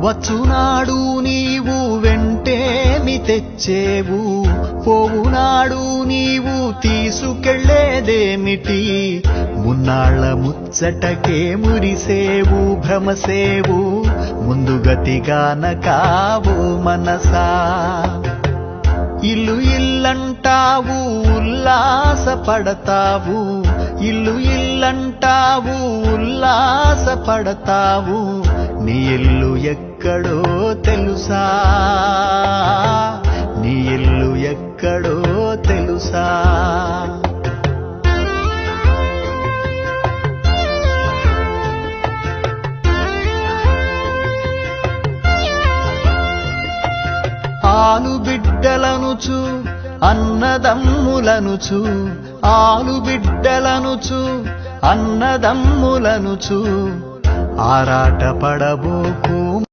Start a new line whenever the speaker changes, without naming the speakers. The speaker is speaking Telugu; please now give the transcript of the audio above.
వచ్చునాడు నీవు వెంటేమి తెచ్చేవు, పోవునాడు నీవు తీసుకెళ్లేదేమిటి? మున్నాళ్ల ముచ్చటకే మురిసేవు భ్రమసేవు, ముందుగతిగాన కావు మనసా. ఇల్లు ఇల్లంటావు ఉల్లాసపడతావు, ఇల్లు ఇల్లంటావు ఉల్లాసపడతావు, నీ ఇల్లు ఎక్కడో తెలుసా? నీ ఇల్లు ఎక్కడో తెలుసా? ఆలు బిడ్డలనుచు అన్నదమ్ములనుచు, ఆలు బిడ్డలనుచు అన్నదమ్ములనుచు, ఆరాట పడబోకు